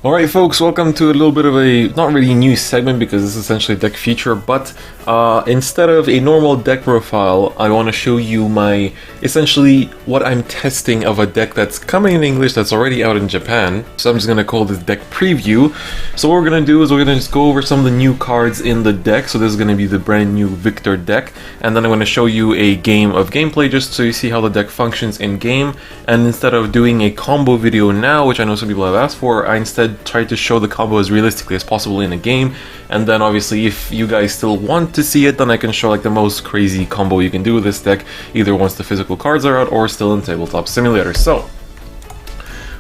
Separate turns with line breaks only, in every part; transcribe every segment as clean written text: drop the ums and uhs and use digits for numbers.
Alright folks, welcome to a little bit of a, not really new segment because this is essentially a deck feature, but instead of a normal deck profile, I want to show you essentially what I'm testing of a deck that's coming in English that's already out in Japan. So I'm just going to call this deck preview. So what we're going to do is we're going to just go over some of the new cards in the deck. So this is going to be the brand new Victor deck, and then I'm going to show you a game of gameplay just so you see how the deck functions in game. And instead of doing a combo video now, which I know some people have asked for, I instead try to show the combo as realistically as possible in a game, and then obviously if you guys still want to see it, then I can show like the most crazy combo you can do with this deck, either once the physical cards are out or still in Tabletop Simulator. So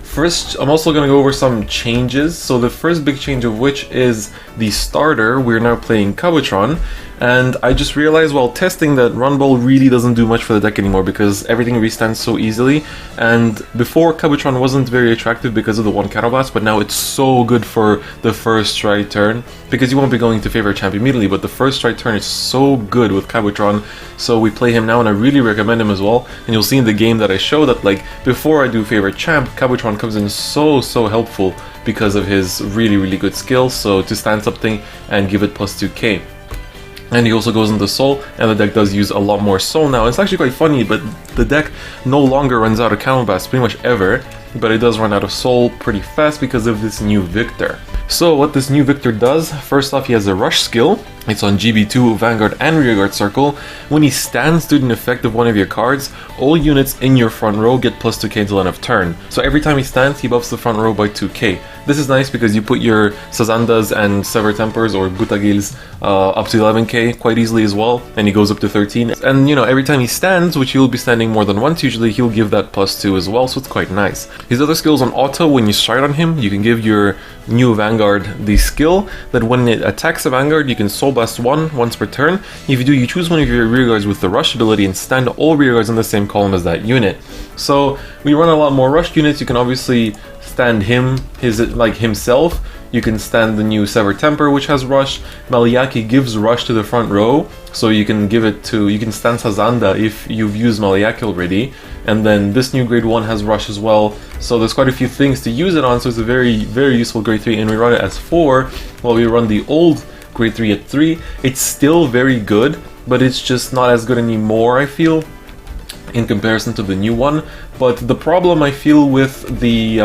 first, I'm also going to go over some changes. So the first big change of which is the starter. We're now playing Cubotron, and I just realized while testing that Runball really doesn't do much for the deck anymore because everything restands so easily. And before, Cubotron wasn't very attractive because of the one counterblast, but now it's so good for the first strike turn because you won't be going to favorite champ immediately, but the first strike turn is so good with Cubotron. So we play him now, and I really recommend him as well. And you'll see in the game that I show that like before I do favorite champ, Cubotron comes in so helpful because of his really good skills. So to stand something and give it plus 2k. And he also goes into Soul, and the deck does use a lot more Soul now. It's actually quite funny, but the deck no longer runs out of counterblast pretty much ever, but it does run out of Soul pretty fast because of this new Victor. So what this new Victor does, first off, he has a Rush skill. It's on GB2, Vanguard, and Rearguard Circle. When he stands due to an effect of one of your cards, all units in your front row get plus 2k until end of turn. So every time he stands, he buffs the front row by 2k. This is nice because you put your Sazandas and Sever Tempers or Gutagils up to 11k quite easily as well, and he goes up to 13. And you know, every time he stands, which he'll be standing more than once usually, he'll give that plus 2 as well, so it's quite nice. His other skills on auto, when you stride on him, you can give your new Vanguard the skill that when it attacks a Vanguard, you can Soul Blast once per turn. If you do, you choose one of your rearguards with the Rush ability and stand all rearguards in the same column as that unit. So we run a lot more Rush units. You can obviously stand himself. You can stand the new Sever Temper, which has Rush. Maliaki gives Rush to the front row, so you can stand Sazanda if you've used Maliaki already. And then this new grade 1 has Rush as well, so there's quite a few things to use it on, so it's a very useful grade 3, and we run it as 4 while we run the old grade 3 at 3. It's still very good, but it's just not as good anymore, I feel, in comparison to the new one. But the problem I feel with the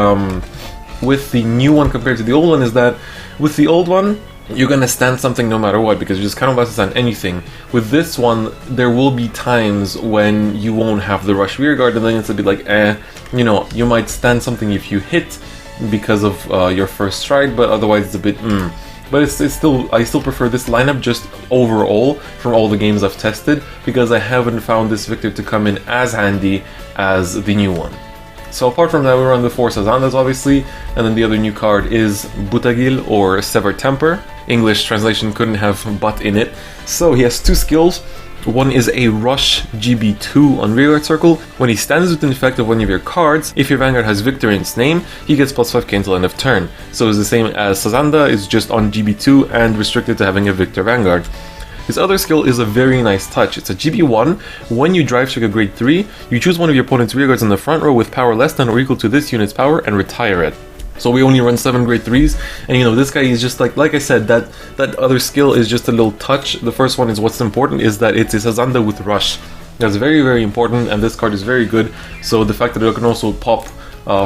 new one compared to the old one is that with the old one, you're gonna stand something no matter what because you just kind of bust on anything. With this one, there will be times when you won't have the Rush rearguard, and then it's a bit like, you know, you might stand something if you hit because of your first stride, but otherwise it's a bit But I still prefer this lineup just overall from all the games I've tested because I haven't found this Victor to come in as handy as the new one. So apart from that, we run the 4 Sazandas obviously, and then the other new card is Butagil or Sever Temper. English translation couldn't have but in it. So he has 2 skills. One is a Rush GB2 on Rearguard Circle. When he stands with an effect of one of your cards, if your Vanguard has Victor in its name, he gets plus 5k until end of turn. So it's the same as Sazanda, it's just on GB2 and restricted to having a Victor Vanguard. His other skill is a very nice touch. It's a GB1. When you drive trigger grade 3, you choose one of your opponent's rearguards in the front row with power less than or equal to this unit's power and retire it. So we only run 7 grade 3s, and you know, this guy is just like I said, that other skill is just a little touch. The first one is what's important is that it's a Sazanda with Rush. That's very important, and this card is very good. So the fact that it can also pop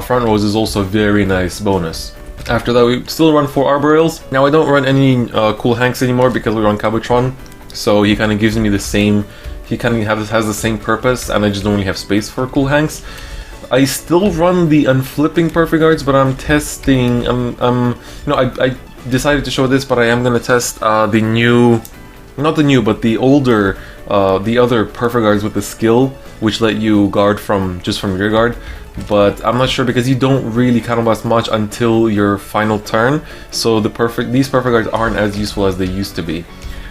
front rows is also a very nice bonus. After that, we still run 4 Arboreals. Now I don't run any Cool Hanks anymore because we run Cubotron, so he kind of gives me the same, he kind of has the same purpose, and I just don't really have space for Cool Hanks. I still run the Unflipping Perfect Guards, but I'm testing, I decided to show this, but I am going to test the new, not the new, but the older, the other Perfect Guards with the skill, which let you guard just from rear guard. But I'm not sure because you don't really counterblast much until your final turn, so these Perfect Guards aren't as useful as they used to be.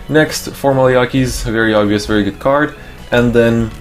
Next, 4 Maliakis, very obvious, very good card, and then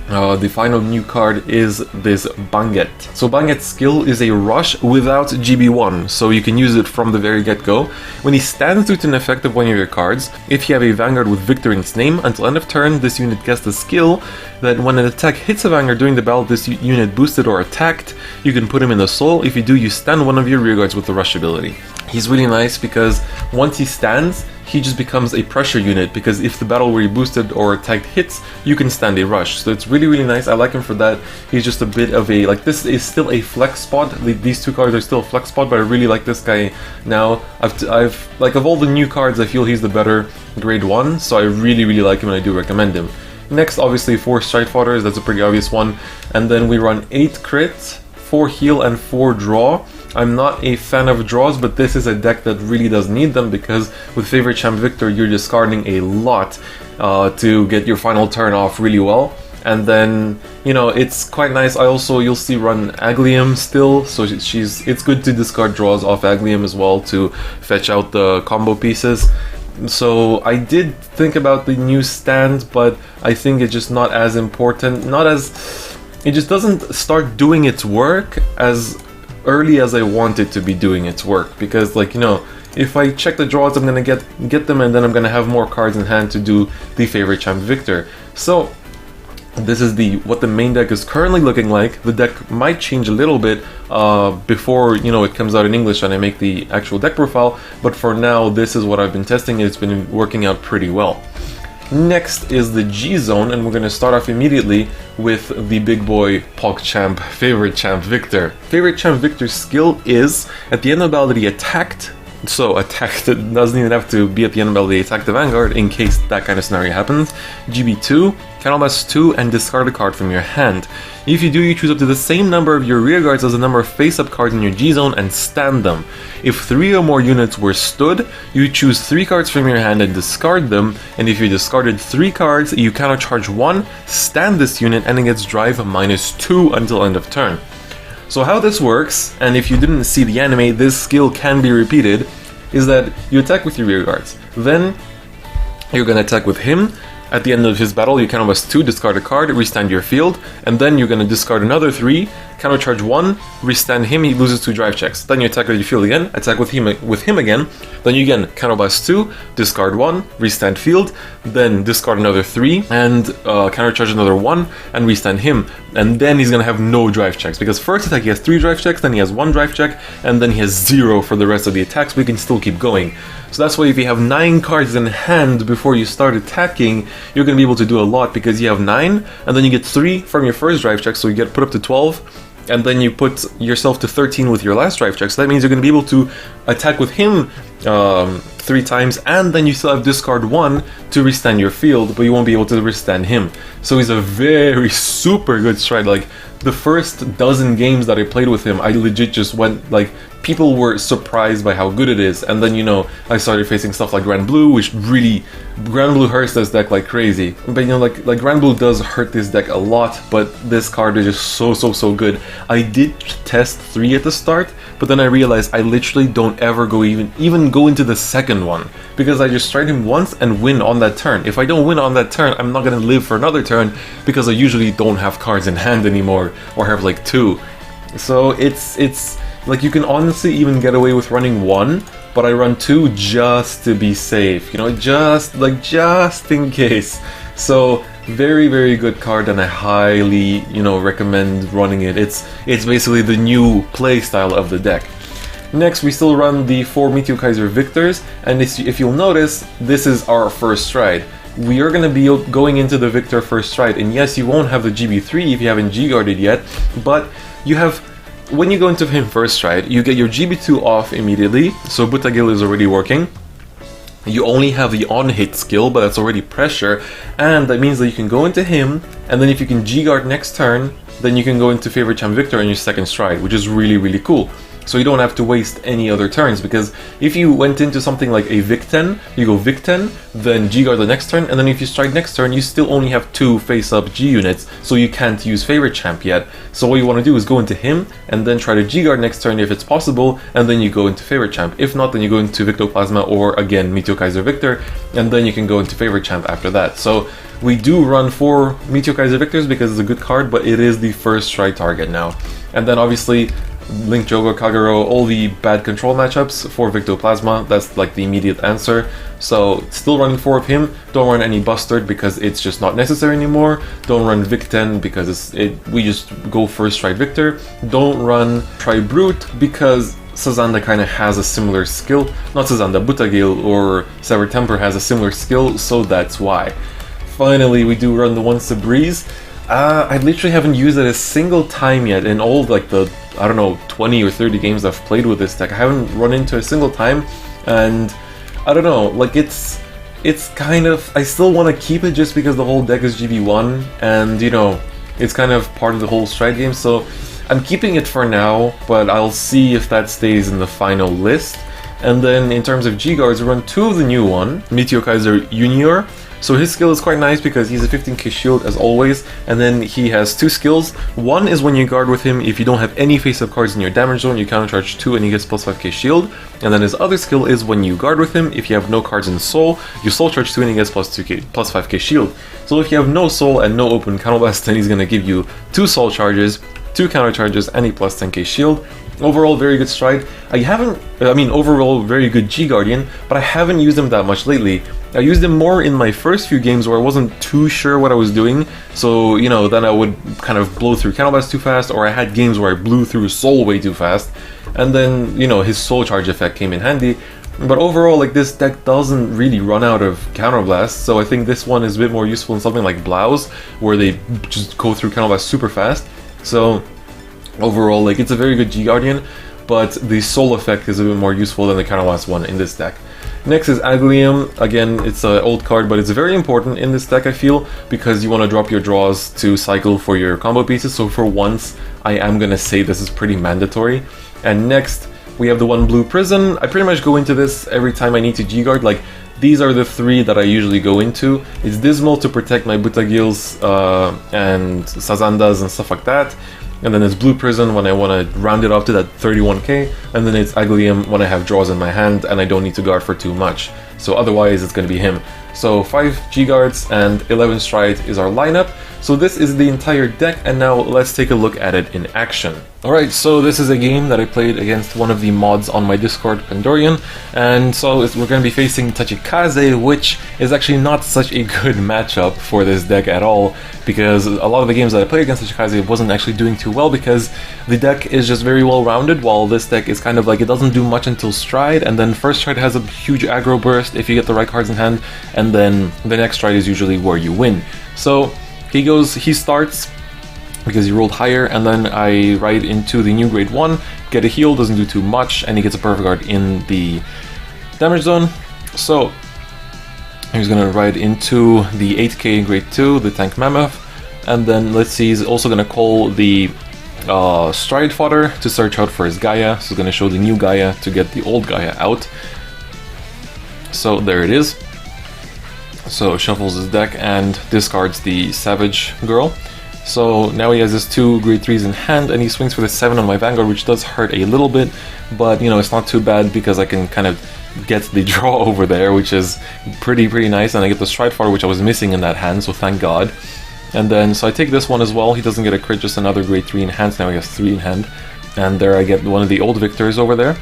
The final new card is this Vanguard. So Vanguard's skill is a rush without GB1, so you can use it from the very get-go. When he stands due to an effect of one of your cards, if you have a Vanguard with Victor in its name, until end of turn, this unit gets the skill that when an attack hits a Vanguard during the battle, this unit boosted or attacked, you can put him in the soul. If you do, you stand one of your rearguards with the rush ability. He's really nice because once he stands, he just becomes a pressure unit, because if the battle where he boosted or attacked hits, you can stand a rush. So it's really, really nice. I like him for that. He's just a bit of a, like, this is still a flex spot. These two cards are still a flex spot, but I really like this guy now. I've like, of all the new cards, I feel he's the better grade 1, so I really, really like him and I do recommend him. Next, obviously, 4 Strike Fighters, that's a pretty obvious one. And then we run 8 crit, 4 heal, and 4 draw. I'm not a fan of draws, but this is a deck that really does need them, because with Favorite Champ Victor, you're discarding a lot to get your final turn off really well. And then, you know, it's quite nice. I also, you'll see, run Aglium still, so it's good to discard draws off Aglium as well to fetch out the combo pieces. So I did think about the new stand, but I think it's just not as important. It just doesn't start doing its work as early as I want it to be doing its work, because, like, you know, if I check the draws, I'm gonna get them, and then I'm gonna have more cards in hand to do the Favorite Champ Victor. So this is what the main deck is currently looking like. The deck might change a little bit before, you know, it comes out in English and I make the actual deck profile, but for now, this is what I've been testing. It's been working out pretty well. Next is the G Zone, and we're going to start off immediately with the big boy PogChamp, Favorite Champ Victor. Favorite Champ Victor's skill is, at the end of the battle that he attacked, so attacked, it doesn't even have to be at the end of the battle they attack the Vanguard in case that kind of scenario happens. GB2, Cannonblast 2, and discard a card from your hand. If you do, you choose up to the same number of your rearguards as the number of face-up cards in your G-Zone and stand them. If 3 or more units were stood, you choose 3 cards from your hand and discard them, and if you discarded 3 cards, you cannot charge 1, stand this unit, and it gets drive -2 until end of turn. So how this works, and if you didn't see the anime, this skill can be repeated, is that you attack with your rearguards. Then you're gonna attack with him. At the end of his battle, you Cannonblast 2, discard a card, restand your field, and then you're gonna discard another 3, countercharge 1, restand him, he loses 2 drive checks. Then you attack with your field again, attack with him again, then you again Counterblast 2, discard 1, restand field, then discard another 3, and countercharge another 1, and restand him. And then he's gonna have no drive checks, because first attack he has 3 drive checks, then he has 1 drive check, and then he has 0 for the rest of the attacks, but he can still keep going. So that's why if you have 9 cards in hand before you start attacking, you're going to be able to do a lot, because you have 9, and then you get 3 from your first drive check, so you get put up to 12, and then you put yourself to 13 with your last drive check, so that means you're going to be able to attack with him 3 times, and then you still have discard 1 to restand your field, but you won't be able to restand him. So he's a very super good stride. Like, the first dozen games that I played with him, I legit just went, like, people were surprised by how good it is, and then, you know, I started facing stuff like Grand Blue, which really, Grand Blue hurts this deck like crazy. But, you know, like Grand Blue does hurt this deck a lot, but this card is just so good. I did test 3 at the start, but then I realized I literally don't ever go even go into the second one, because I just strike him once and win on that turn. If I don't win on that turn, I'm not gonna live for another turn, because I usually don't have cards in hand anymore, or have like 2. So it's like, you can honestly even get away with running 1, but I run 2 just to be safe, you know, just in case. So very good card, and I highly, you know, recommend running it. It's basically the new play style of the deck. Next, we still run the 4 Meteor Kaiser Victors, and if you'll notice, this is our first stride. We are going to be going into the Victor first stride, and yes, you won't have the GB3 if you haven't G-guarded yet, but you have, when you go into him first stride, you get your GB2 off immediately, so Butagil is already working. You only have the on-hit skill, but that's already pressure, and that means that you can go into him, and then if you can G-guard next turn, then you can go into Favorite Champ Victor on your second stride, which is really cool. So you don't have to waste any other turns, because if you went into something like a Vic 10, you go Vic 10, then G-Guard the next turn, and then if you strike next turn, you still only have 2 face-up G units, so you can't use Favorite Champ yet. So what you want to do is go into him, and then try to G-Guard next turn if it's possible, and then you go into Favorite Champ. If not, then you go into Victoplasma or, again, Meteor Kaiser Victor, and then you can go into Favorite Champ after that. So we do run 4 Meteor Kaiser Victors because it's a good card, but it is the first strike target now. And then obviously Link, Jogo, Kagero, all the bad control matchups for Victoplasma, that's like the immediate answer. So still running 4 of him, don't run any Bustard because it's just not necessary anymore. Don't run Vic 10 because we just go first strike Victor. Don't run Tri-Brute because Sazanda kind of has a similar skill. Not Sazanda, Butagil or Severed Temper has a similar skill, so that's why. Finally, we do run the Once a Breeze. I literally haven't used it a single time yet in all like the, I don't know, 20 or 30 games I've played with this deck. I haven't run into a single time, and I don't know, like it's kind of, I still want to keep it just because the whole deck is GB1, and you know, it's kind of part of the whole stride game, so I'm keeping it for now, but I'll see if that stays in the final list. And then in terms of G-Guards, we run 2 of the new one, Meteor Kaiser Junior. So his skill is quite nice because he's a 15k shield as always, and then he has 2 skills. One is when you guard with him, if you don't have any face-up cards in your damage zone, you countercharge 2 and he gets plus 5k shield. And then his other skill is when you guard with him, if you have no cards in soul, you soul charge 2 and he gets plus 5k shield. So if you have no soul and no open counterblast, then he's gonna give you 2 soul charges, 2 counter charges, and a plus 10k shield. Overall, very good stride. Overall, very good G-Guardian, but I haven't used him that much lately. I used him more in my first few games where I wasn't too sure what I was doing, so, you know, then I would kind of blow through Counterblast too fast, or I had games where I blew through Soul way too fast, and then, you know, his Soul Charge effect came in handy. But overall, like, this deck doesn't really run out of Counterblast, so I think this one is a bit more useful in something like Blouse, where they just go through Counterblast super fast. So overall, like, it's a very good G-Guardian, but the Soul effect is a bit more useful than the Counterblast one in this deck. Next is Aglium. Again, it's an old card, but it's very important in this deck, I feel, because you want to drop your draws to cycle for your combo pieces, so for once, I am going to say this is pretty mandatory. And next, we have the 1 Blue Prison. I pretty much go into this every time I need to G-Guard, like, these are the 3 that I usually go into. It's Dismal to protect my Butagils and Sazandas and stuff like that. And then it's Blue Prison when I want to round it up to that 31k, and then it's Aglium when I have draws in my hand and I don't need to guard for too much. So otherwise it's going to be him. So 5 G-Guards and 11 Stride is our lineup. So this is the entire deck, and now let's take a look at it in action. Alright, so this is a game that I played against one of the mods on my Discord, Pandorian, and so we're going to be facing Tachikaze, which is actually not such a good matchup for this deck at all, because a lot of the games that I played against Tachikaze wasn't actually doing too well, because the deck is just very well rounded, while this deck is kind of like, it doesn't do much until Stride, and then first Stride has a huge aggro burst if you get the right cards in hand, and then the next Stride is usually where you win. So he starts because he rolled higher, and then I ride into the new grade 1, get a heal, doesn't do too much, and he gets a perfect guard in the damage zone. So he's gonna ride into the 8k grade 2, the tank mammoth, and then let's see, he's also gonna call the stride fodder to search out for his Gaia, so he's gonna show the new Gaia to get the old Gaia out. So there it is. So shuffles his deck and discards the Savage Girl. So now he has his 2 grade 3s in hand, and he swings for the 7 on my Vanguard, which does hurt a little bit, but you know, it's not too bad because I can kind of get the draw over there, which is pretty nice, and I get the Stride Fodder, which I was missing in that hand, so thank God. And then, so I take this one as well. He doesn't get a crit, just another grade 3 in hand, so now he has 3 in hand. And there I get one of the old Victors over there.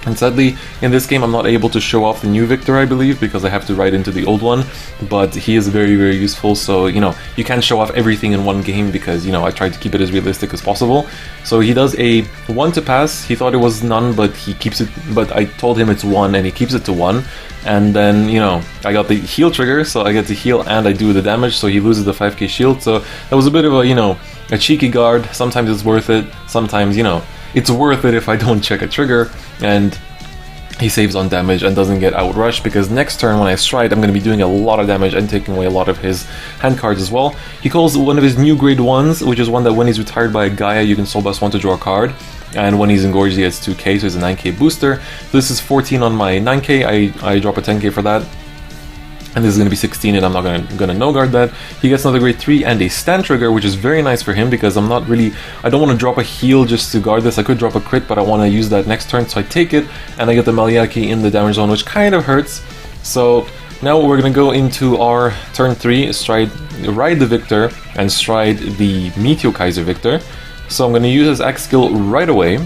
And sadly, in this game I'm not able to show off the new Victor, I believe, because I have to ride into the old one, but he is very useful, so, you know, you can't show off everything in one game because, you know, I tried to keep it as realistic as possible. So he does a 1 to pass. He thought it was none, but he keeps it, but I told him it's 1 and he keeps it to 1. And then, you know, I got the heal trigger, so I get to heal and I do the damage, so he loses the 5k shield. So that was a bit of a, you know, a cheeky guard. Sometimes it's worth it, sometimes, you know, it's worth it if I don't check a trigger, and he saves on damage and doesn't get outrushed, because next turn when I stride I'm going to be doing a lot of damage and taking away a lot of his hand cards as well. He calls one of his new grade 1s, which is one that when he's retired by a Gaia you can soul blast 1 to draw a card, and when he's engorged he gets 2k, so it's a 9k booster. This is 14 on my 9k, I drop a 10k for that. And this is going to be 16, and I'm not gonna no guard that. He gets another grade 3 and a stand trigger, which is very nice for him because I don't want to drop a heal just to guard this. I could drop a crit, but I want to use that next turn, so I take it, and I get the Maliaki in the damage zone, which kind of hurts. So now we're going to go into our turn 3, ride the Victor, and stride the Meteor Kaiser Victor. So I'm going to use his X skill right away.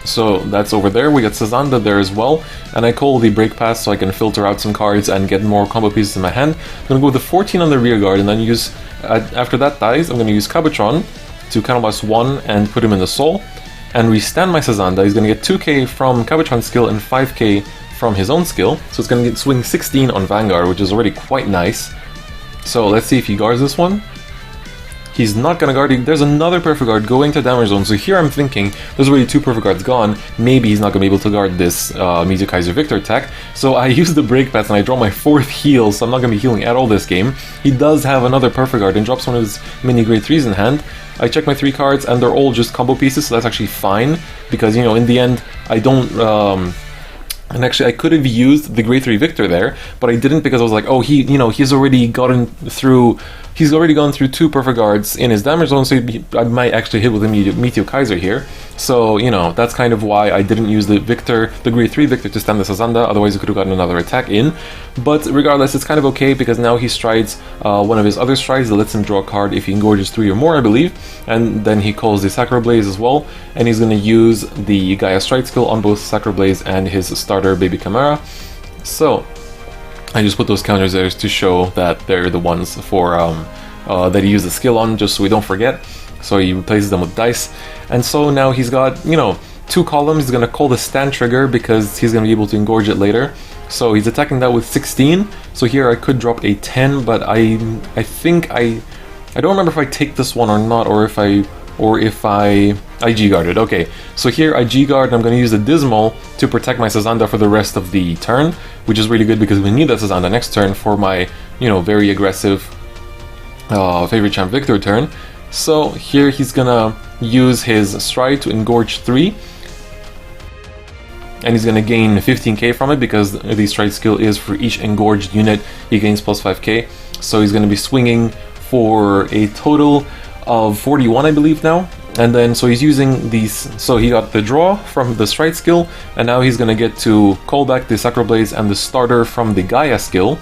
So that's over there. We got Sazanda there as well, and I call the break pass so I can filter out some cards and get more combo pieces in my hand. I'm gonna go with the 14 on the rear guard, and then use after that dies, I'm gonna use Cabochon to counterblast 1 and put him in the soul, and restand my Sazanda. He's gonna get 2k from Cabochon's skill and 5k from his own skill, so it's gonna get swing 16 on Vanguard, which is already quite nice. So let's see if he guards this one. He's not gonna guard. There's another perfect guard going to damage zone, so here I'm thinking there's already 2 perfect guards gone. Maybe he's not gonna be able to guard this Meteor Kaiser Victor attack. So I use the break pass and I draw my 4th heal, so I'm not gonna be healing at all this game. He does have another perfect guard and drops one of his mini grade 3s in hand. I check my 3 cards and they're all just combo pieces, so that's actually fine because, you know, in the end I don't and actually I could have used the grade 3 Victor there, but I didn't because I was like, oh, he's already gone through 2 perfect guards in his damage zone, so I might actually hit with a Meteor Kaiser here. So, you know, that's kind of why I didn't use the grade 3 Victor to stand the Sazanda, otherwise he could have gotten another attack in. But regardless, it's kind of okay because now he strides one of his other strides that lets him draw a card if he engorges 3 or more, I believe. And then he calls the Sacro Blaze as well, and he's going to use the Gaia Strike skill on both Sacro Blaze and his starter Baby Chimera. So I just put those counters there to show that they're the ones for that he used the skill on, just so we don't forget. So he replaces them with dice, and so now he's got, you know, 2 columns. He's gonna call the stand trigger because he's gonna be able to engorge it later. So he's attacking that with 16. So here I could drop a 10, but I think I don't remember if I take this one or not, or if I G guarded. Okay, so here I G guard, and I'm going to use the Dismal to protect my Sazanda for the rest of the turn, which is really good because we need that Sazanda next turn for my, you know, very aggressive favorite champ Victor turn. So here he's gonna use his stride to engorge 3, and he's gonna gain 15k from it because the stride skill is for each engorged unit he gains plus 5k. So he's gonna be swinging for a total of 41, I believe now. And then so he's using these, so he got the draw from the stride skill, and now he's gonna get to call back the Sacro Blaze and the starter from the Gaia skill.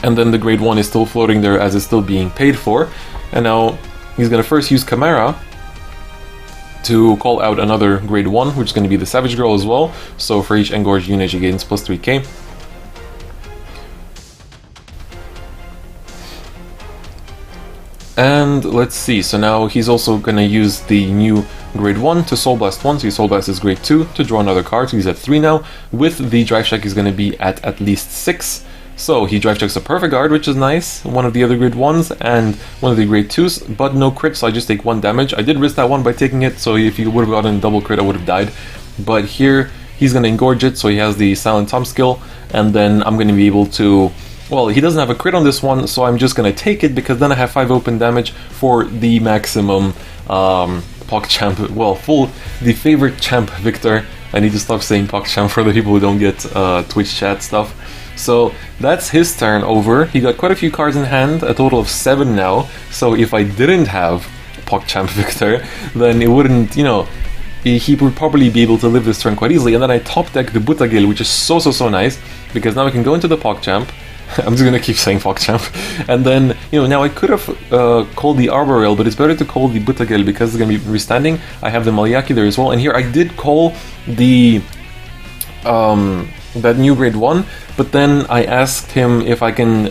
And then the grade 1 is still floating there as it's still being paid for. And now he's gonna first use Chimera to call out another grade 1, which is gonna be the Savage Girl as well. So for each engorged unit she gains plus 3k. And let's see, so now he's also gonna use the new grade 1 to Soul Blast 1, so he Soul Blast is grade 2 to draw another card, so he's at 3 now. With the Drive Check he's gonna be at least 6. So he Drive Checks a Perfect Guard, which is nice, one of the other grade 1s and one of the grade 2s, but no crit, so I just take 1 damage. I did risk that one by taking it, so if he would have gotten a double crit I would have died. But here he's gonna engorge it, so he has the Silent Tom skill, and then I'm gonna be able to, well, he doesn't have a crit on this one, so I'm just gonna take it because then I have 5 open damage for the maximum PogChamp, well, the favorite champ Victor. I need to stop saying PogChamp for the people who don't get Twitch chat stuff. So that's his turn over. He got quite a few cards in hand, a total of 7 now. So if I didn't have PogChamp Victor, then it wouldn't, you know, he would probably be able to live this turn quite easily. And then I top deck the Butagil, which is so nice, because now I can go into the PogChamp. I'm just gonna keep saying PogChamp. And then, you know, now I could have called the Arboreal, but it's better to call the Butagil because it's gonna be restanding. I have the Maliaki there as well, and here I did call the that new grade 1, but then I asked him if I can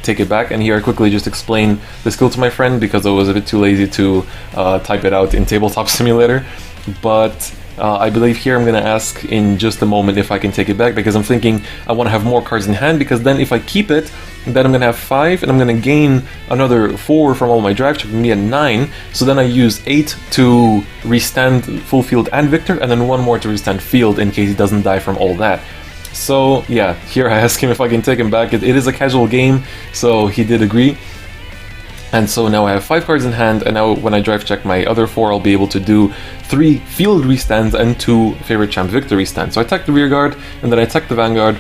take it back, and here I quickly just explain the skill to my friend because I was a bit too lazy to type it out in Tabletop Simulator. But I believe here I'm going to ask in just a moment if I can take it back, because I'm thinking I want to have more cards in hand, because then if I keep it, then I'm going to have 5, and I'm going to gain another 4 from all my drive check, me at 9, so then I use 8 to restand full field and Victor, and then 1 more to restand field in case he doesn't die from all that. So yeah, here I ask him if I can take him back. It is a casual game, so he did agree. And so now I have 5 cards in hand, and now when I drive check my other 4, I'll be able to do 3 field restands and 2 favorite champ victory stands. So I attack the rear guard, and then I attack the Vanguard,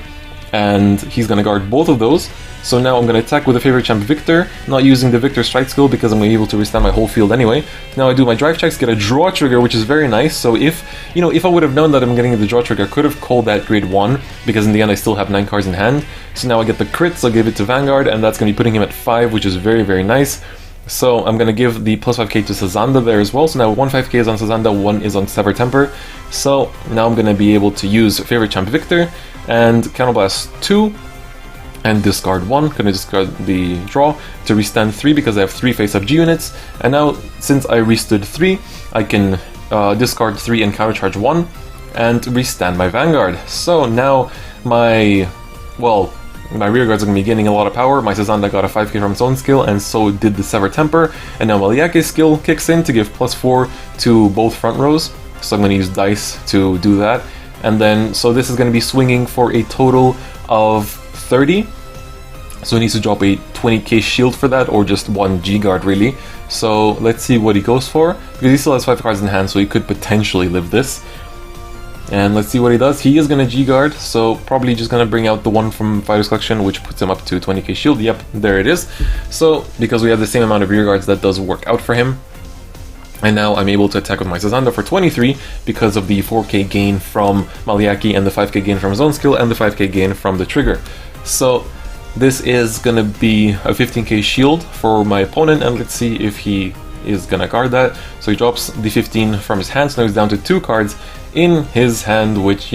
and he's gonna guard both of those. So now I'm gonna attack with the favorite champ Victor, not using the Victor strike skill because I'm gonna be able to restand my whole field anyway. Now I do my drive checks, get a draw trigger, which is very nice. So if I would have known that I'm getting the draw trigger, I could have called that grade 1, because in the end I still have 9 cards in hand. So now I get the crits, I'll give it to Vanguard, and that's gonna be putting him at 5, which is very, very nice. So I'm gonna give the plus 5k to Sazanda there as well. So now 1 5k is on Sazanda, 1 is on Sever Temper. So now I'm gonna be able to use favorite champ Victor and Counterblast 2 and discard 1. Gonna discard the draw to restand 3 because I have 3 face-up G units. And now since I restood 3, I can discard 3 and countercharge 1 and restand my Vanguard. So now my rear guards are going to be gaining a lot of power. My Sazanda got a 5k from its own skill, and so did the Sever Temper. And now Maliake's skill kicks in to give +4 to both front rows. So I'm going to use dice to do that. And then, so this is going to be swinging for a total of 30. So he needs to drop a 20k shield for that, or just 1 G-guard really. So let's see what he goes for, because he still has 5 cards in hand, so he could potentially live this. And let's see what he does. He is going to G-guard, so probably just going to bring out the one from Fighter's Collection, which puts him up to 20k shield. Yep, there it is. So, because we have the same amount of rear guards, that does work out for him. And now I'm able to attack with my Sazanda for 23 because of the 4k gain from Maliake and the 5k gain from his own skill and the 5k gain from the trigger. So this is going to be a 15k shield for my opponent, and let's see if he is going to guard that. So he drops the 15 from his hand, so now he's down to 2 cards in his hand, which,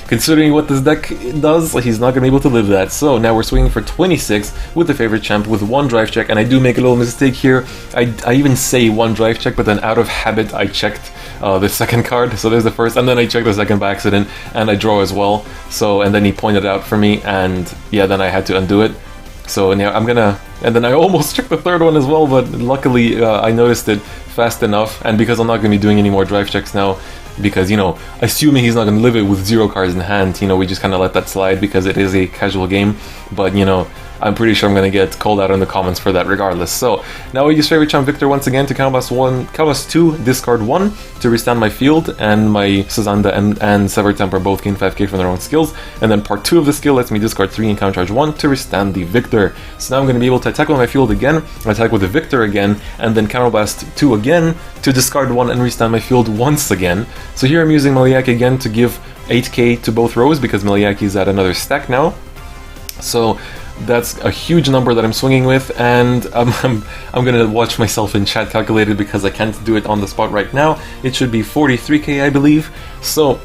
considering what this deck does, he's not going to be able to live that. So now we're swinging for 26 with the favorite champ with 1 drive check, and I do make a little mistake here. I even say 1 drive check, but then out of habit I checked the second card. So there's the first, and then I checked the second by accident, and I draw as well. So, and then he pointed it out for me, and yeah, then I had to undo it. So now I'm gonna, and then I almost checked the third one as well, but luckily I noticed it fast enough, and because I'm not going to be doing any more drive checks now, because, assuming he's not going to live it with 0 cards in hand, we just kind of let that slide because it is a casual game, but, I'm pretty sure I'm going to get called out in the comments for that regardless. So, now I use favorite champ Victor once again to counterblast 2, discard 1 to restand my field, and my Sazanda and Sever Temper both gain 5k from their own skills, and then part 2 of the skill lets me discard 3 and countercharge 1 to restand the Victor. So now I'm going to be able to attack with my field again, attack with the Victor again, and then counterblast 2 again to discard 1 and restand my field once again. So here I'm using Maliake again to give 8k to both rows because Maliake is at another stack now. So that's a huge number that I'm swinging with, and I'm gonna watch myself in chat calculate it because I can't do it on the spot right now. It should be 43k, I believe. So,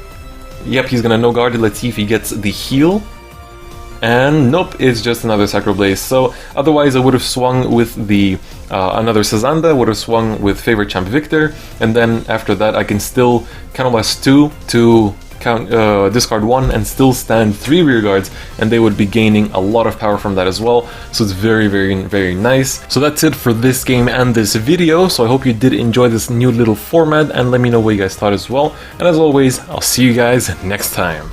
yep, he's gonna no guard. Let's see if he gets the heal. And nope, it's just another Sacro Blaze. So otherwise I would have swung with the another Sazanda, would have swung with favorite champ Victor, and then after that I can still counterblast 2 to discard 1 and still stand 3 rear guards, and they would be gaining a lot of power from that as well. So it's very, very, very nice. So that's it for this game and this video. So I hope you did enjoy this new little format, and let me know what you guys thought as well. And as always, I'll see you guys next time.